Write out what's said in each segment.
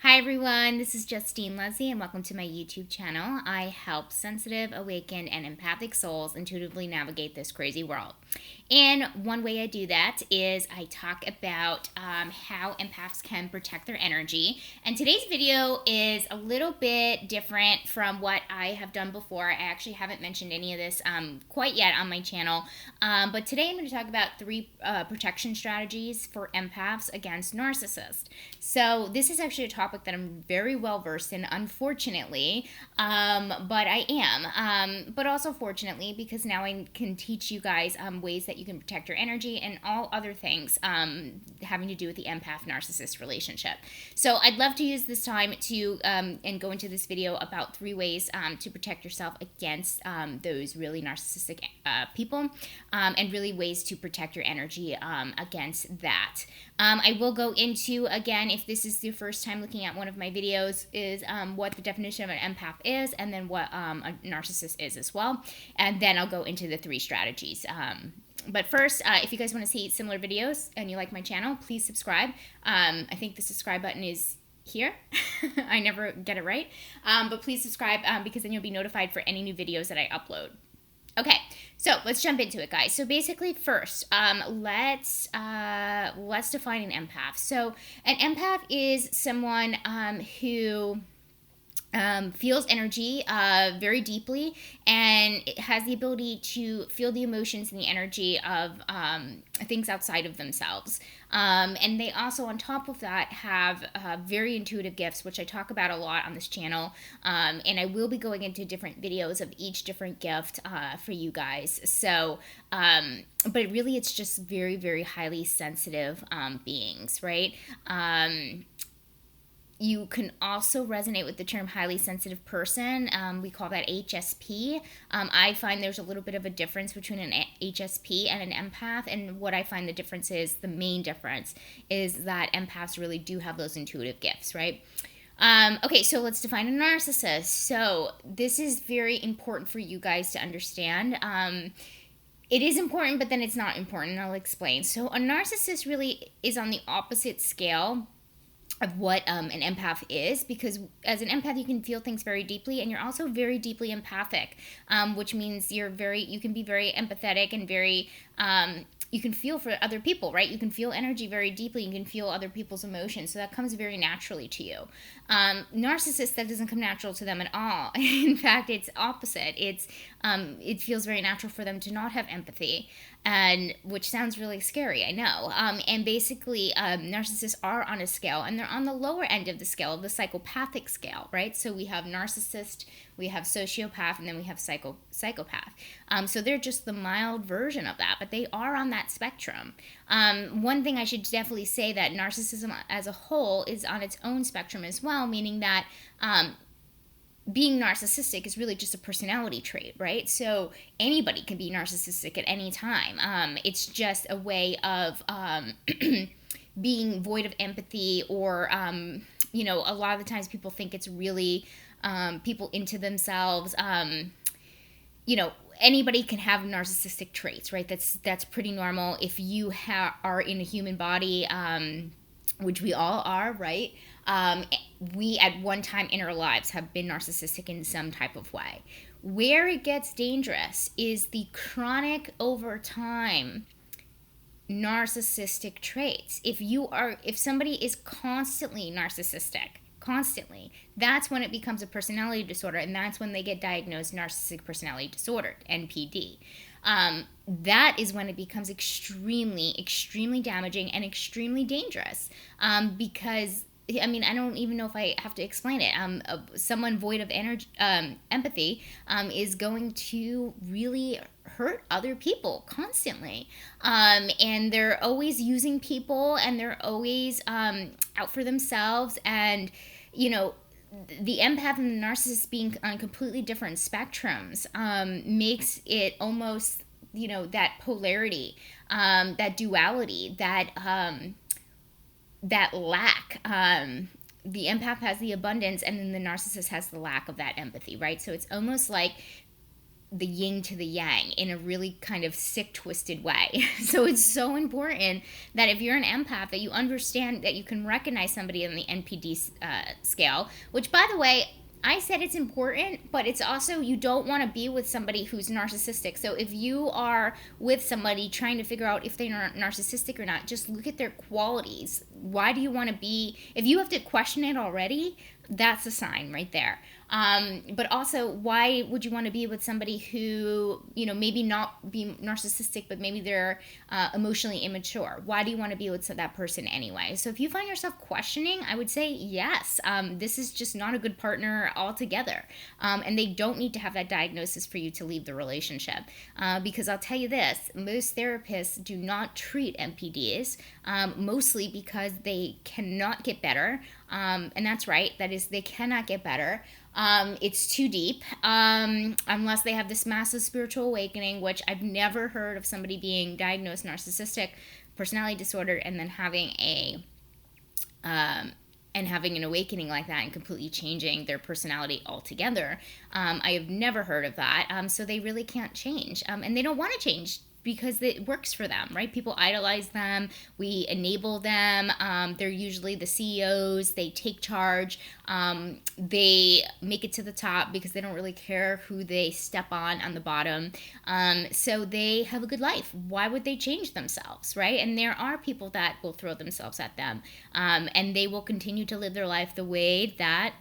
Hi everyone, this is Justine Leslie and welcome to my YouTube channel. I help sensitive, awakened, and empathic souls intuitively navigate this crazy world. And one way I do that is I talk about how empaths can protect their energy. And today's video is a little bit different from what I have done before. I actually haven't mentioned any of this quite yet on my channel. But today I'm going to talk about three protection strategies for empaths against narcissists. So this is actually a topic that I'm very well versed in, unfortunately, but I am. But also fortunately, because now I can teach you guys ways that you can protect your energy and all other things having to do with the empath-narcissist relationship. So I'd love to use this time to and go into this video about three ways to protect yourself against those really narcissistic people, and really ways to protect your energy against that. I will go into, again, if this is your first time looking at one of my videos, is what the definition of an empath is, and then what a narcissist is as well. And then I'll go into the three strategies. But first, if you guys want to see similar videos and you like my channel, please subscribe. I think the subscribe button is here. I never get it right. But please subscribe because then you'll be notified for any new videos that I upload. Okay, so let's jump into it, guys. So basically, first, let's define an empath. So an empath is someone who feels energy very deeply, and it has the ability to feel the emotions and the energy of things outside of themselves. And they also, on top of that, have very intuitive gifts, which I talk about a lot on this channel. And I will be going into different videos of each different gift for you guys. So, but really, it's just very, very highly sensitive beings, right? You can also resonate with the term highly sensitive person. We call that HSP. I find there's a little bit of a difference between an HSP and an empath. And what I find the main difference is that empaths really do have those intuitive gifts, right? Okay, so let's define a narcissist. So this is very important for you guys to understand. It is important, but then it's not important. I'll explain. So a narcissist really is on the opposite scale of what an empath is, because as an empath you can feel things very deeply, and you're also very deeply empathic, which means you can be very empathetic and very you can feel for other people, right? You can feel energy very deeply. You can feel other people's emotions. So that comes very naturally to you. Narcissists, that doesn't come natural to them at all. In fact, it's opposite. It feels very natural for them to not have empathy, and which sounds really scary, I know. And basically, narcissists are on a scale, and they're on the lower end of the scale, of the psychopathic scale, right? So we have narcissist, we have sociopath, and then we have psychopath. So they're just the mild version of that, but they are on that spectrum. One thing I should definitely say, that narcissism as a whole is on its own spectrum as well, meaning that being narcissistic is really just a personality trait, right? So anybody can be narcissistic at any time. It's just a way of being void of empathy, or, you know, a lot of the times people think it's really people into themselves. You know, anybody can have narcissistic traits, right? That's pretty normal. If you are in a human body, which we all are, right? We at one time in our lives have been narcissistic in some type of way. Where it gets dangerous is the chronic, over time, narcissistic traits. If somebody is constantly narcissistic, constantly, that's when it becomes a personality disorder, and that's when they get diagnosed narcissistic personality disorder, NPD. That is when it becomes extremely, extremely damaging and extremely dangerous, because, I mean, I don't even know if I have to explain it. Someone void of empathy is going to really hurt other people constantly. And they're always using people, and they're always out for themselves. And, you know, the empath and the narcissist being on completely different spectrums makes it almost, you know, that polarity, that duality, that lack. The empath has the abundance, and then the narcissist has the lack of that empathy, right? So it's almost like the yin to the yang in a really kind of sick, twisted way. So it's so important that if you're an empath, that you understand that you can recognize somebody on the NPD scale, which, by the way, I said it's important, but it's also, you don't want to be with somebody who's narcissistic. So if you are with somebody trying to figure out if they're narcissistic or not, just look at their qualities. Why do you want to be, if you have to question it already, that's a sign right there. But also, why would you want to be with somebody who, maybe not be narcissistic, but maybe they're emotionally immature? Why do you want to be with that person anyway? So if you find yourself questioning, I would say yes, this is just not a good partner altogether. And they don't need to have that diagnosis for you to leave the relationship. Because I'll tell you this, most therapists do not treat NPDs, mostly because they cannot get better. And that's right, that is, they cannot get better. It's too deep, unless they have this massive spiritual awakening, which I've never heard of somebody being diagnosed narcissistic personality disorder and then having an awakening like that and completely changing their personality altogether. I have never heard of that. So they really can't change, and they don't want to change, because it works for them, right? People idolize them. We enable them. They're usually the CEOs. They take charge. They make it to the top because they don't really care who they step on the bottom. So they have a good life. Why would they change themselves, right? And there are people that will throw themselves at them, and they will continue to live their life the way that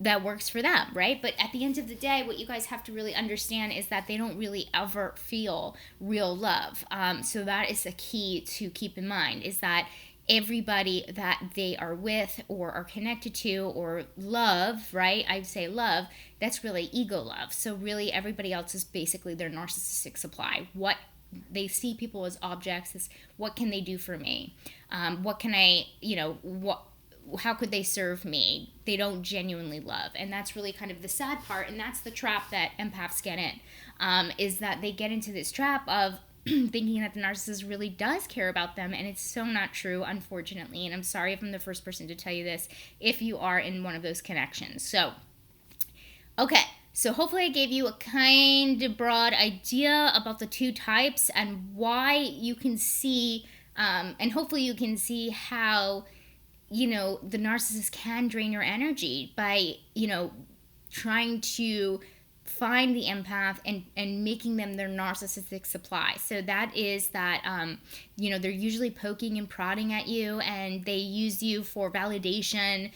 that works for them, right? But at the end of the day, what you guys have to really understand is that they don't really ever feel real love. So that is a key to keep in mind, is that everybody that they are with or are connected to or love, right? I'd say love, that's really ego love. So really everybody else is basically their narcissistic supply. What they see people as objects is, what can they do for me? What can I, how could they serve me? They don't genuinely love. And that's really kind of the sad part. And that's the trap that empaths get in, is that they get into this trap of thinking that the narcissist really does care about them. And it's so not true, unfortunately. And I'm sorry if I'm the first person to tell you this, if you are in one of those connections. So, okay. So hopefully I gave you a kind of broad idea about the two types and why you can see, and hopefully you can see how, the narcissist can drain your energy by, trying to find the empath and making them their narcissistic supply. So that is that, they're usually poking and prodding at you, and they use you for validation.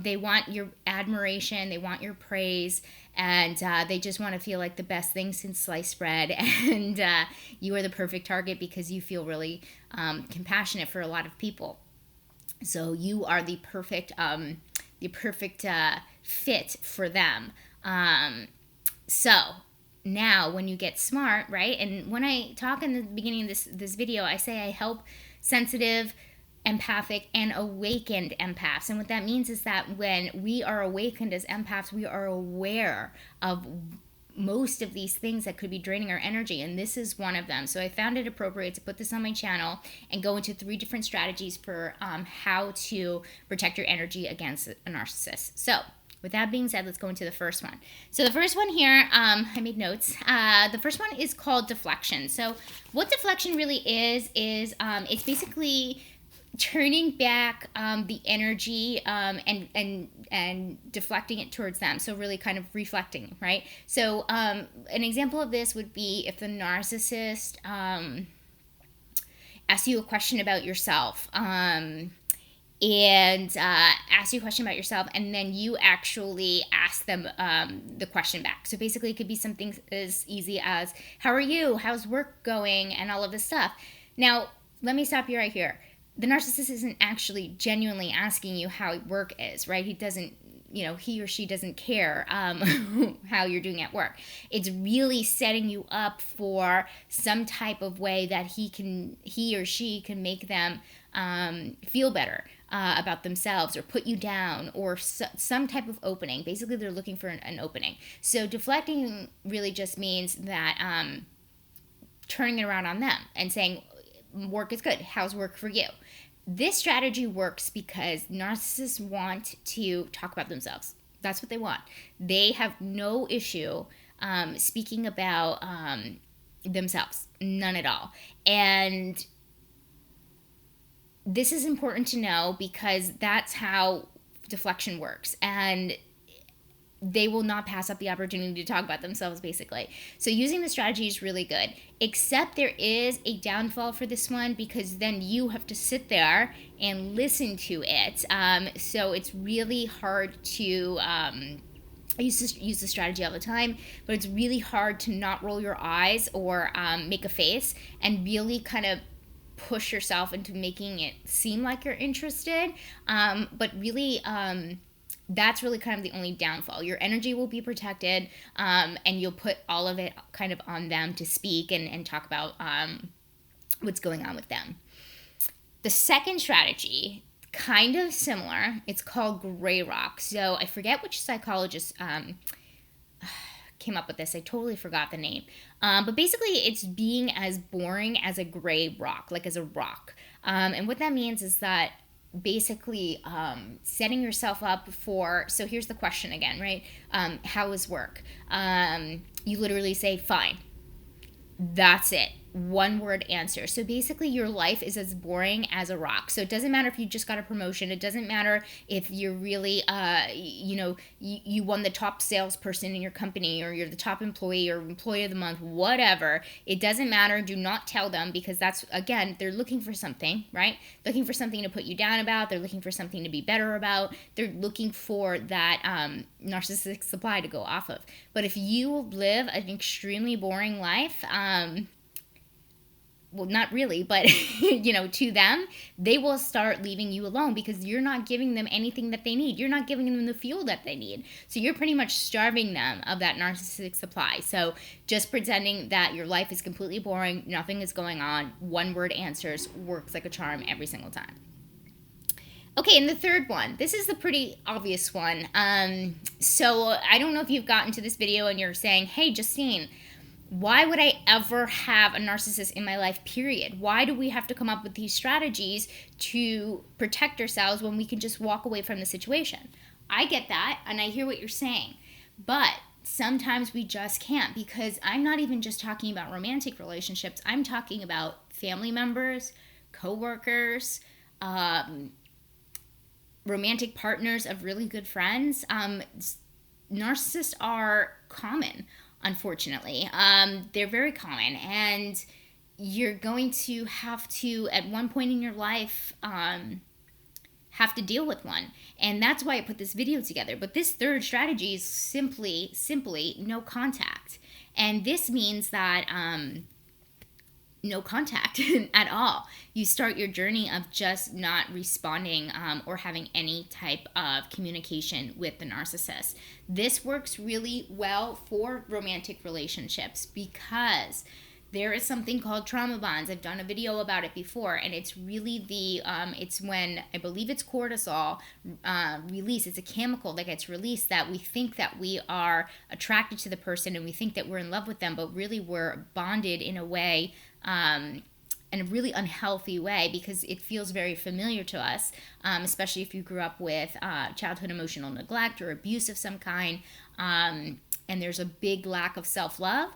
They want your admiration. They want your praise. And they just want to feel like the best thing since sliced bread. And you are the perfect target because you feel really compassionate for a lot of people. So you are the perfect fit for them. So now when you get smart, right? And when I talk in the beginning of this video, I say I help sensitive, empathic, and awakened empaths. And what that means is that when we are awakened as empaths, we are aware of most of these things that could be draining our energy, and this is one of them. So I found it appropriate to put this on my channel and go into 3 different strategies for how to protect your energy against a narcissist. So with that being said, let's go into the first one. So the first one here, I made notes. The first one is called deflection. So what deflection really is it's basically turning back the energy and deflecting it towards them. So really kind of reflecting, right? So an example of this would be if the narcissist asks you a question about yourself, and ask you a question about yourself, and then you actually ask them the question back. So basically it could be something as easy as, how are you? How's work going? And all of this stuff. Now, let me stop you right here. The narcissist isn't actually genuinely asking you how work is, right? He doesn't, he or she doesn't care how you're doing at work. It's really setting you up for some type of way that he or she can make them feel better about themselves, or put you down, or some type of opening. Basically, they're looking for an opening. So deflecting really just means that turning it around on them and saying, work is good. How's work for you? This strategy works because narcissists want to talk about themselves. That's what they want. They have no issue speaking about themselves, none at all. And this is important to know because that's how deflection works. And they will not pass up the opportunity to talk about themselves, basically. So using the strategy is really good, except there is a downfall for this one because then you have to sit there and listen to it. So it's really hard to... I used to use the strategy all the time, but it's really hard to not roll your eyes or make a face and really kind of push yourself into making it seem like you're interested. But really, that's really kind of the only downfall. Your energy will be protected, and you'll put all of it kind of on them to speak and talk about what's going on with them. The second strategy, kind of similar, it's called gray rock. So I forget which psychologist came up with this. I totally forgot the name. But basically, it's being as boring as a gray rock, like as a rock. And what that means is that basically setting yourself up for, so here's the question again, right? How is work? You literally say, fine. That's it. One word answer. So basically your life is as boring as a rock. So it doesn't matter if you just got a promotion. It doesn't matter if you're really, you won the top salesperson in your company, or you're the top employee or employee of the month, whatever. It doesn't matter. Do not tell them, because that's, again, they're looking for something, right? Looking for something to put you down about. They're looking for something to be better about. They're looking for that narcissistic supply to go off of. But if you live an extremely boring life, well, not really, but, to them, they will start leaving you alone because you're not giving them anything that they need. You're not giving them the fuel that they need. So you're pretty much starving them of that narcissistic supply. So just pretending that your life is completely boring, nothing is going on, one-word answers works like a charm every single time. Okay, and the third one. This is the pretty obvious one. So I don't know if you've gotten to this video and you're saying, hey, Justine, why would I ever have a narcissist in my life, period? Why do we have to come up with these strategies to protect ourselves when we can just walk away from the situation? I get that, and I hear what you're saying. But sometimes we just can't, because I'm not even just talking about romantic relationships. I'm talking about family members, coworkers, romantic partners of really good friends. Narcissists are common. Unfortunately, they're very common, and you're going to have to, at one point in your life, have to deal with one. And that's why I put this video together. But this third strategy is simply no contact. And this means that no contact at all. You start your journey of just not responding or having any type of communication with the narcissist. This works really well for romantic relationships because there is something called trauma bonds. I've done a video about it before, and it's really it's when, I believe it's cortisol release. It's a chemical that gets released that we think that we are attracted to the person and we think that we're in love with them, but really we're bonded in a way, in a really unhealthy way, because it feels very familiar to us, especially if you grew up with childhood emotional neglect or abuse of some kind, and there's a big lack of self-love.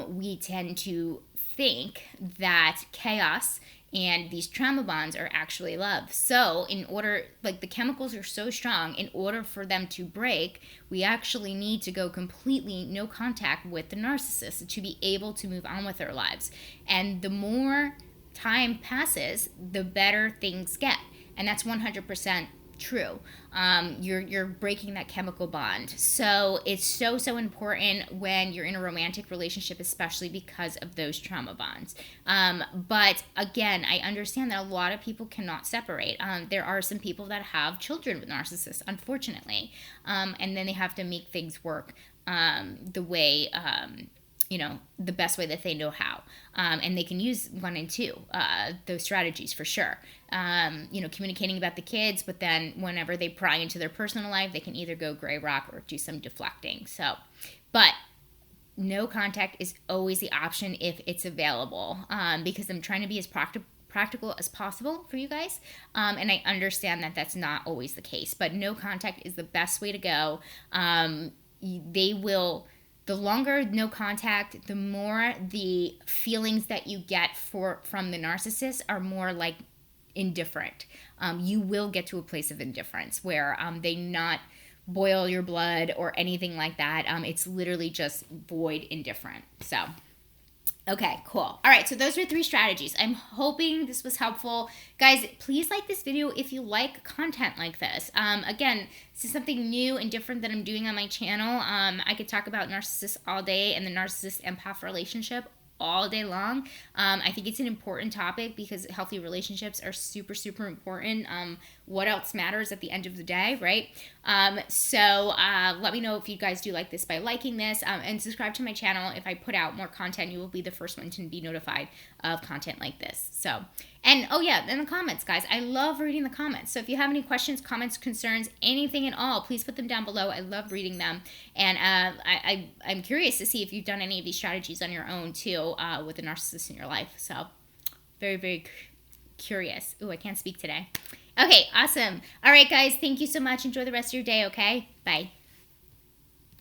We tend to think that chaos and these trauma bonds are actually love. So in order, like, the chemicals are so strong, in order for them to break, we actually need to go completely no contact with the narcissist to be able to move on with our lives. And the more time passes, the better things get. And that's 100% true. You're breaking that chemical bond. So it's so important when you're in a romantic relationship, especially because of those trauma bonds. But again, I understand that a lot of people cannot separate. There are some people that have children with narcissists, unfortunately, and then they have to make things work the way the best way that they know how. And they can use 1 and 2, those strategies for sure. Communicating about the kids, but then whenever they pry into their personal life, they can either go gray rock or do some deflecting. So, but no contact is always the option if it's available, because I'm trying to be as practical as possible for you guys. And I understand that that's not always the case, but no contact is the best way to go. The longer no contact, the more the feelings that you get from the narcissist are more like indifferent. You will get to a place of indifference where they not boil your blood or anything like that. It's literally just void indifferent. So, okay, cool. All right, so those are 3 strategies. I'm hoping this was helpful. Guys, please like this video if you like content like this. Again, this is something new and different that I'm doing on my channel. I could talk about narcissists all day and the narcissist-empath relationship all day long. I think it's an important topic because healthy relationships are super, super important. What else matters at the end of the day, right? So let me know if you guys do like this by liking this, and subscribe to my channel. If I put out more content, you will be the first one to be notified of content like this. So, and oh yeah, in the comments, guys, I love reading the comments. So if you have any questions, comments, concerns, anything at all, please put them down below. I love reading them. And I'm curious to see if you've done any of these strategies on your own too, with a narcissist in your life. So very, very curious. Ooh, I can't speak today. Okay, awesome. All right, guys, thank you so much. Enjoy the rest of your day, okay? Bye.